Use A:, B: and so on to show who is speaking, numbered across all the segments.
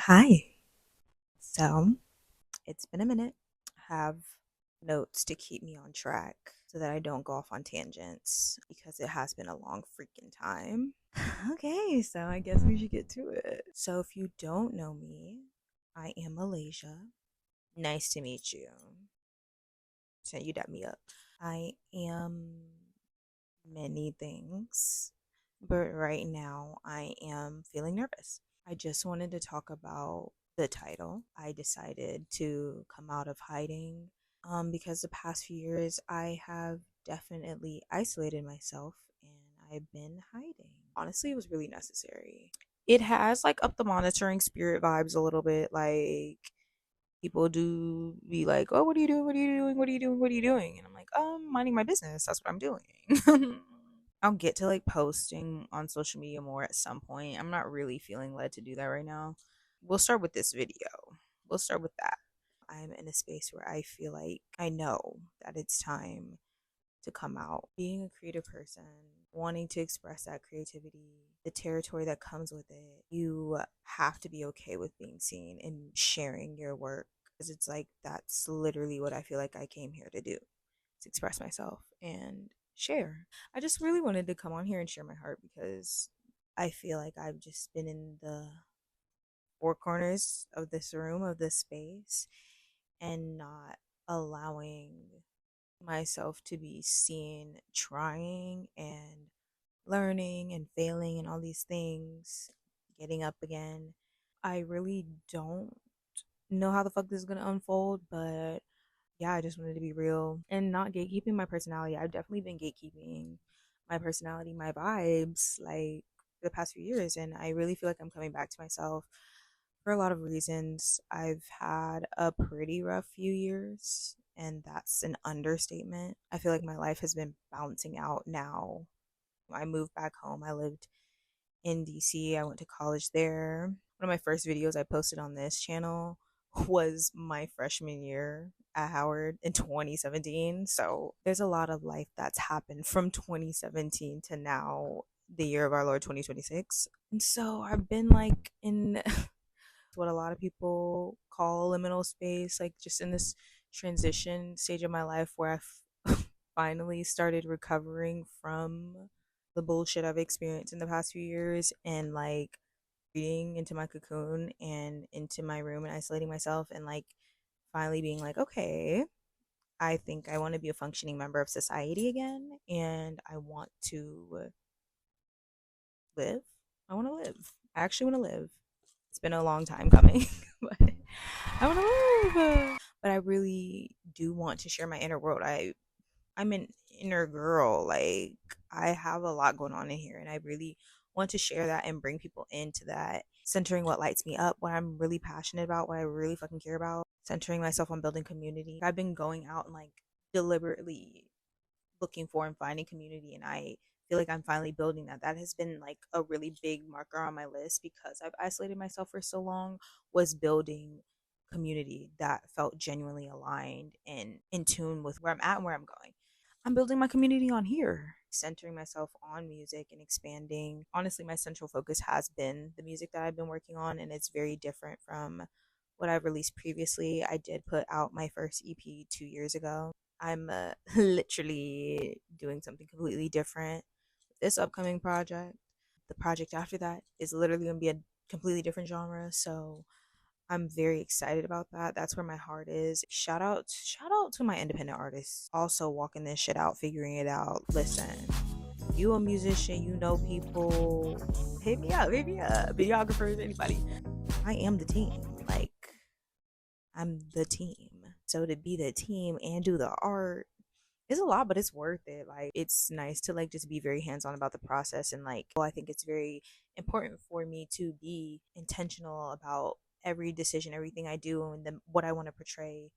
A: Hi. So it's been a minute. I have notes to keep me on track so that I don't go off on tangents because it has been a long freaking time. Okay, so I guess we should get to it. So if you don't know me, I am ALÉJAH. Nice to meet you. So you dap me up. I am many things, but right now I am feeling nervous. I just wanted to talk about the title. I decided to come out of hiding because the past few years I have definitely isolated myself and I've been hiding. Honestly, it was really necessary. It has like up the monitoring spirit vibes a little bit. Like people do be like, "Oh, what are you doing? What are you doing? What are you doing? What are you doing?" And I'm like, minding my business. That's what I'm doing." I'll get to like posting on social media more at some point. I'm not really feeling led to do that right now. We'll start with this video. We'll start with that. I'm in a space where I feel like I know that it's time to come out. Being a creative person, wanting to express that creativity, the territory that comes with it, you have to be okay with being seen and sharing your work because it's like that's literally what I feel like I came here to do, to express myself and share. I just really wanted to come on here and share my heart because I feel like I've just been in the four corners of this room, of this space, and not allowing myself to be seen trying and learning and failing and all these things, getting up again. I really don't know how the fuck this is gonna unfold, but yeah, I just wanted to be real and not gatekeeping my personality. I've definitely been gatekeeping my personality, my vibes, like for the past few years, and I really feel like I'm coming back to myself for a lot of reasons. I've had a pretty rough few years, and that's an understatement. I feel like my life has been bouncing out now. I moved back home. I lived in DC. I went to college there. One of my first videos I posted on this channel was my freshman year at Howard in 2017. So there's a lot of life that's happened from 2017 to now, the year of our Lord 2026. And so I've been like in what a lot of people call liminal space, like just in this transition stage of my life where I've finally started recovering from the bullshit I've experienced in the past few years and like reading into my cocoon and into my room and isolating myself and like finally being like, okay, I think I want to be a functioning member of society again and I want to live. I want to live. I actually want to live. It's been a long time coming, but I want to live. But I really do want to share my inner world. I'm an inner girl. Like I have a lot going on in here, and I really want to share that and bring people into that. Centering what lights me up, what I'm really passionate about, what I really fucking care about. Centering myself on building community. I've been going out and like deliberately looking for and finding community, and I feel like I'm finally building that. That has been like a really big marker on my list because I've isolated myself for so long, was building community that felt genuinely aligned and in tune with where I'm at and where I'm going. I'm building my community on here, centering myself on music and expanding. Honestly, my central focus has been the music that I've been working on, and it's very different from what I've released previously. I did put out my first EP 2 years ago. I'm literally doing something completely different with this upcoming project. The project after that is literally going to be a completely different genre. So I'm very excited about that. That's where my heart is. Shout out to my independent artists. Also walking this shit out, figuring it out. Listen, you a musician, you know people, hit me up, videographers, anybody. I am the team. Like I'm the team. So to be the team and do the art is a lot, but it's worth it. Like it's nice to like just be very hands on about the process and like well, I think it's very important for me to be intentional about every decision, everything I do and then what I want to portray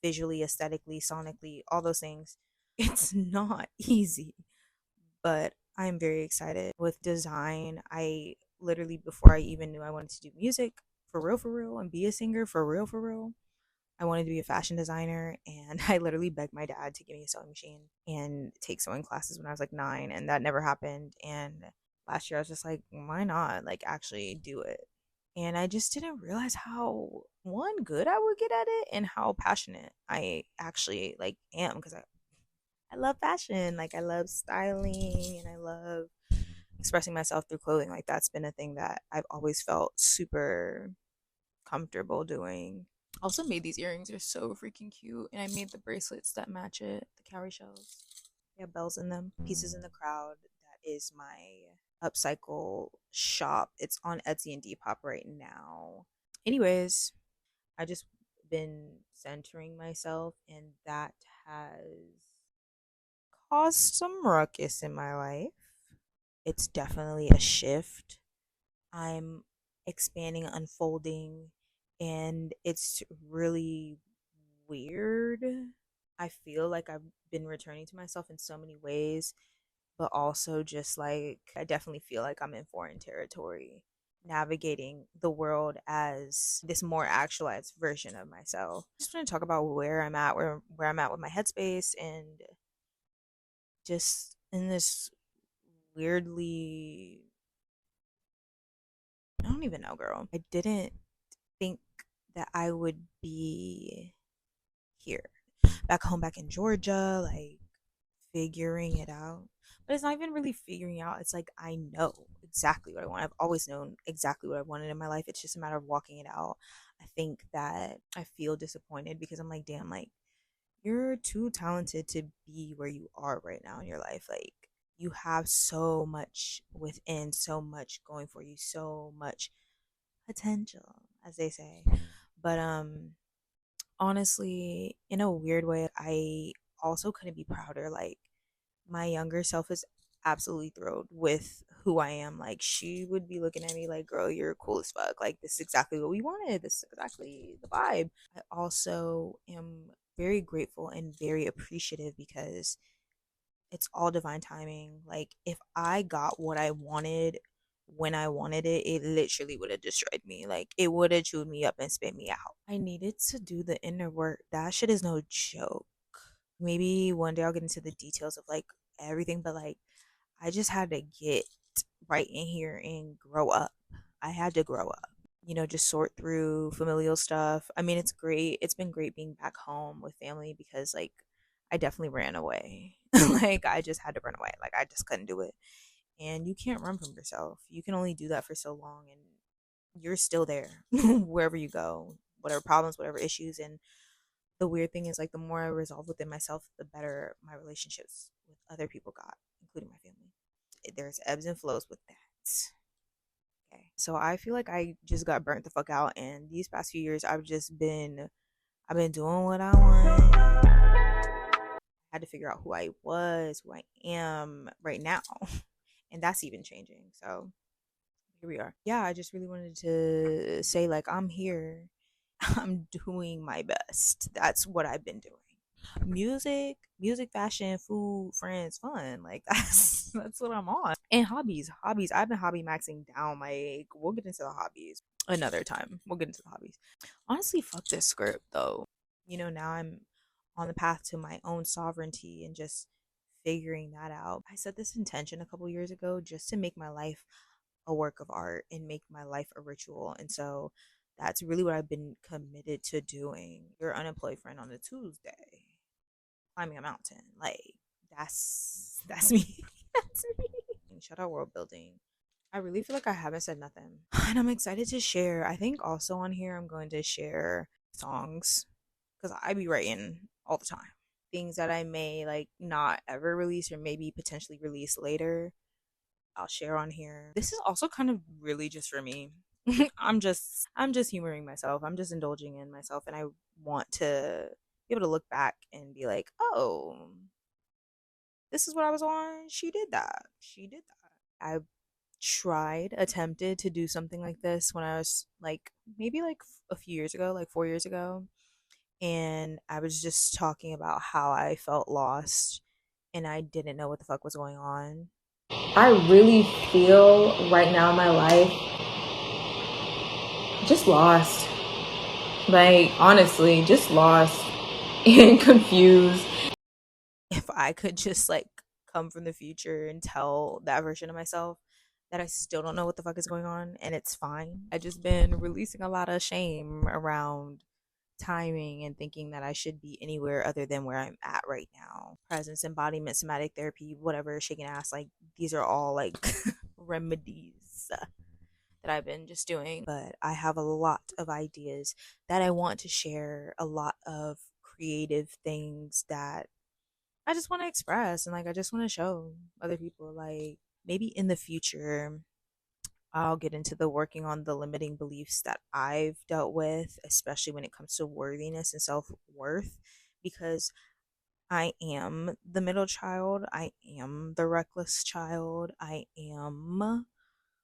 A: visually, aesthetically, sonically, all those things. It's not easy, but I'm very excited with design. I literally before I even knew I wanted to do music for real and be a singer for real, I wanted to be a fashion designer, and I literally begged my dad to give me a sewing machine and take sewing classes when I was like 9, and that never happened. And last year I was just like, why not? Like, actually do it. And I just didn't realize how one good I would get at it and how passionate I actually like am because I love fashion. Like I love styling and I love expressing myself through clothing. Like that's been a thing that I've always felt super comfortable doing. Also made these earrings. They're so freaking cute. And I made the bracelets that match it, the cowrie shells. They have bells in them. Pieces in the Crowd. That is my upcycle shop. It's on Etsy and Depop right now. Anyways, I just been centering myself and that has caused some ruckus in my life. It's definitely a shift. I'm expanding, unfolding, and it's really weird. I feel like I've been returning to myself in so many ways, but also just like I definitely feel like I'm in foreign territory, navigating the world as this more actualized version of myself. I just want to talk about where I'm at, where I'm at with my headspace, and just in this weirdly, I don't even know, girl. I didn't think that I would be here, back home, back in Georgia, like figuring it out. But it's not even really figuring out. It's like I know exactly what I want. I've always known exactly what I wanted in my life. It's just a matter of walking it out. I think that I feel disappointed because I'm like, damn, like you're too talented to be where you are right now in your life. Like you have so much within, so much going for you, so much potential, as they say. But honestly, in a weird way, I also couldn't be prouder. Like my younger self is absolutely thrilled with who I am. Like she would be looking at me like, "Girl, you're cool as fuck. Like this is exactly what we wanted. This is exactly the vibe." I also am very grateful and very appreciative because it's all divine timing. Like if I got what I wanted when I wanted it, it literally would have destroyed me. Like it would have chewed me up and spit me out. I needed to do the inner work. That shit is no joke. Maybe one day I'll get into the details of like everything, but like I just had to get right in here and grow up. I had to grow up, just sort through familial stuff. I mean, it's great. It's been great being back home with family because like I definitely ran away. Like I just had to run away. Like I just couldn't do it. And you can't run from yourself. You can only do that for so long and you're still there wherever you go. Whatever problems, whatever issues, and the weird thing is like the more I resolve within myself, the better my relationships with other people got, including my family. There's ebbs and flows with that. Okay. So I feel like I just got burnt the fuck out and these past few years I've been doing what I want. I had to figure out who I was, who I am right now. And that's even changing. So here we are. Yeah, I just really wanted to say like I'm here. I'm doing my best. That's what I've been doing. Music, fashion, food, friends, fun. Like that's what I'm on. And hobbies. I've been hobby maxing down. Like we'll get into the hobbies another time. We'll get into the hobbies. Honestly, fuck this script though. Now I'm on the path to my own sovereignty and just figuring that out. I set this intention a couple years ago just to make my life a work of art and make my life a ritual. And so that's really what I've been committed to doing. Your unemployed friend on a Tuesday, climbing a mountain. Like that's me. That's me. Shout out world building. I really feel like I haven't said nothing. And I'm excited to share. I think also on here I'm going to share songs because I be writing all the time. Things that I may like not ever release or maybe potentially release later. I'll share on here. This is also kind of really just for me. I'm just humoring myself. I'm just indulging in myself and I want to be able to look back and be like, "Oh, this is what I was on. She did that. She did that." I attempted to do something like this when I was like maybe like a few years ago, like 4 years ago, and I was just talking about how I felt lost and I didn't know what the fuck was going on.
B: I really feel right now in my life just lost. Like, honestly, just lost and confused.
A: If I could just like come from the future and tell that version of myself, that I still don't know what the fuck is going on, and it's fine. I just been releasing a lot of shame around timing and thinking that I should be anywhere other than where I'm at right now. Presence, embodiment, somatic therapy, whatever, shaking ass, like these are all like remedies that I've been just doing. But I have a lot of ideas that I want to share, a lot of creative things that I just want to express and like I just want to show other people like maybe in the future I'll get into the working on the limiting beliefs that I've dealt with, especially when it comes to worthiness and self worth, because I am the middle child. I am the reckless child. I am.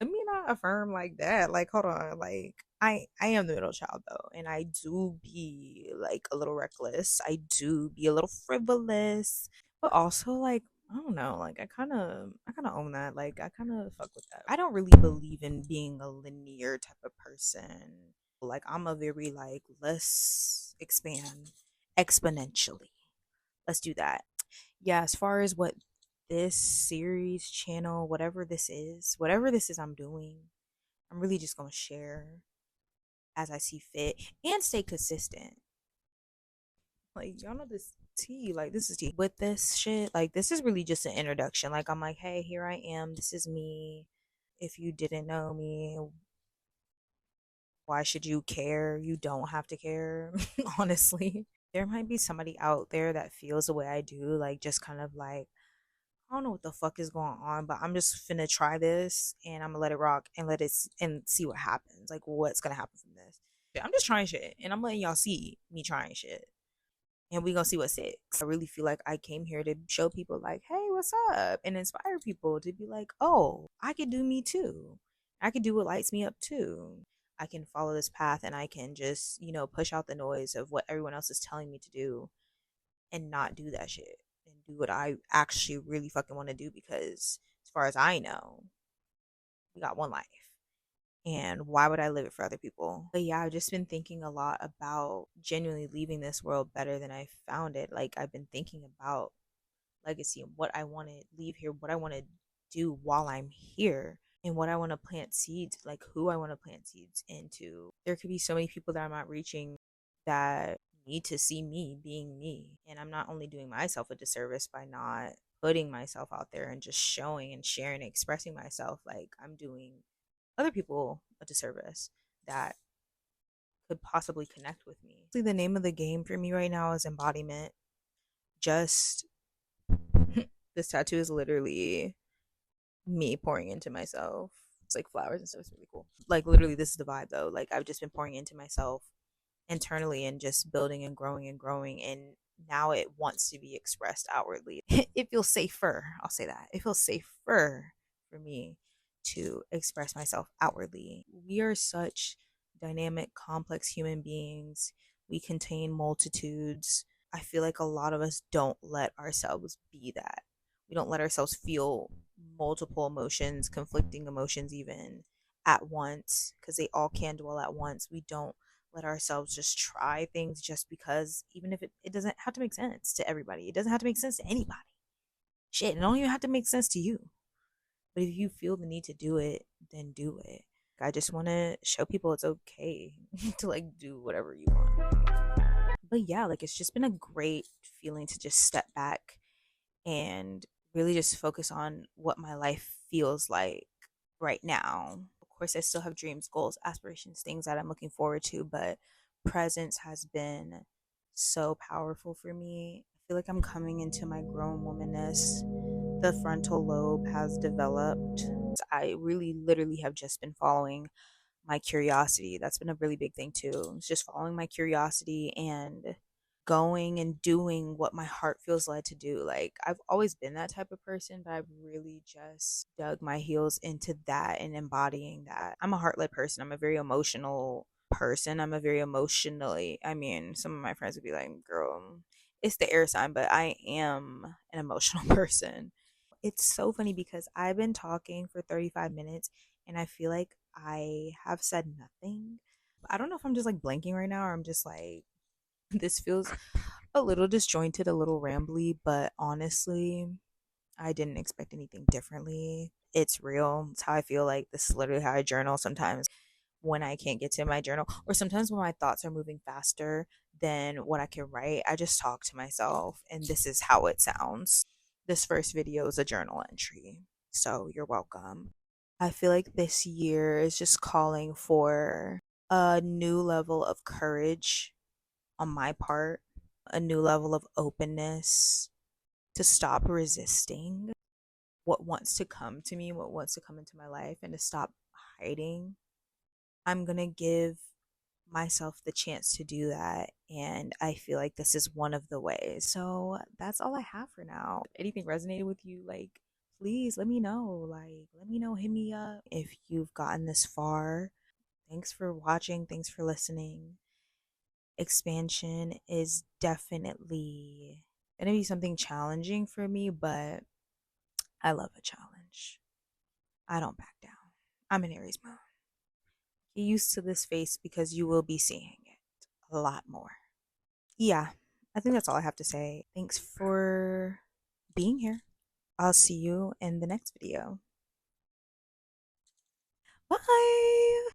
A: Let me not affirm like that. Like, hold on. Like, I am the middle child though, and I do be like a little reckless. I do be a little frivolous, but also like I don't know. Like, I kind of own that. Like, I kind of fuck with that. I don't really believe in being a linear type of person. Like, I'm a very like let's expand exponentially. Let's do that. Yeah, as far as what this series, channel, whatever this is I'm doing, I'm really just going to share as I see fit and stay consistent. Like, y'all know this tea, like, this is tea. With this shit, like, this is really just an introduction. Like, I'm like, hey, here I am. This is me. If you didn't know me, why should you care? You don't have to care, honestly. There might be somebody out there that feels the way I do, like, just kind of like, I don't know what the fuck is going on, but I'm just finna try this and I'm gonna let it rock and and see what happens. Like what's gonna happen from this. I'm just trying shit and I'm letting y'all see me trying shit. And we gonna see what sticks. I really feel like I came here to show people like, hey, what's up? And inspire people to be like, oh, I can do me too. I can do what lights me up too. I can follow this path and I can just, push out the noise of what everyone else is telling me to do and not do that shit and do what I actually really fucking want to do because as far as I know, we got one life. And why would I live it for other people? But yeah, I've just been thinking a lot about genuinely leaving this world better than I found it. Like I've been thinking about legacy and what I want to leave here, what I want to do while I'm here, and what I want to plant seeds, like who I want to plant seeds into. There could be so many people that I'm not reaching that need to see me being me. And I'm not only doing myself a disservice by not putting myself out there and just showing and sharing and expressing myself, like I'm doing other people a disservice that could possibly connect with me. The name of the game for me right now is embodiment. Just this tattoo is literally me pouring into myself. It's like flowers and stuff. It's really cool. Like literally, this is the vibe though. Like I've just been pouring into myself internally and just building and growing and growing. And now it wants to be expressed outwardly. It feels safer. I'll say that. It feels safer for me to express myself outwardly. We are such dynamic, complex human beings. We contain multitudes. I feel like a lot of us don't let ourselves be that. We don't let ourselves feel multiple emotions, conflicting emotions, even at once, because they all can dwell at once. We don't let ourselves just try things just because, even if it doesn't have to make sense to everybody, it doesn't have to make sense to anybody. Shit, it don't even have to make sense to you. But if you feel the need to do it, then do it. I just want to show people it's okay to like do whatever you want. But yeah, like it's just been a great feeling to just step back and really just focus on what my life feels like right now. Of course, I still have dreams, goals, aspirations, things that I'm looking forward to, but presence has been so powerful for me. I feel like I'm coming into my grown womanness. The frontal lobe has developed. I really literally have just been following my curiosity. That's been a really big thing too. It's just following my curiosity and going and doing what my heart feels led to do. Like I've always been that type of person, but I've really just dug my heels into that and embodying that. I'm a heart-led person. I'm a very emotional person. I'm a very emotionally, I mean, some of my friends would be like, "Girl, it's the air sign," but I am an emotional person. It's so funny because I've been talking for 35 minutes and I feel like I have said nothing. I don't know if I'm just like blanking right now or I'm just like, this feels a little disjointed, a little rambly, but honestly, I didn't expect anything differently. It's real. It's how I feel. Like, this is literally how I journal sometimes when I can't get to my journal, or sometimes when my thoughts are moving faster than what I can write. I just talk to myself, and this is how it sounds. This first video is a journal entry, so you're welcome. I feel like this year is just calling for a new level of courage on my part, a new level of openness to stop resisting what wants to come to me, what wants to come into my life, and to stop hiding. I'm going to give myself the chance to do that. And I feel like this is one of the ways. So that's all I have for now. If anything resonated with you, like, please let me know. Like, let me know, hit me up if you've gotten this far. Thanks for watching. Thanks for listening. Expansion is definitely going to be something challenging for me, but I love a challenge. I don't back down. I'm an Aries moon. Get used to this face because you will be seeing it a lot more. Yeah, I think that's all I have to say. Thanks for being here. I'll see you in the next video. Bye.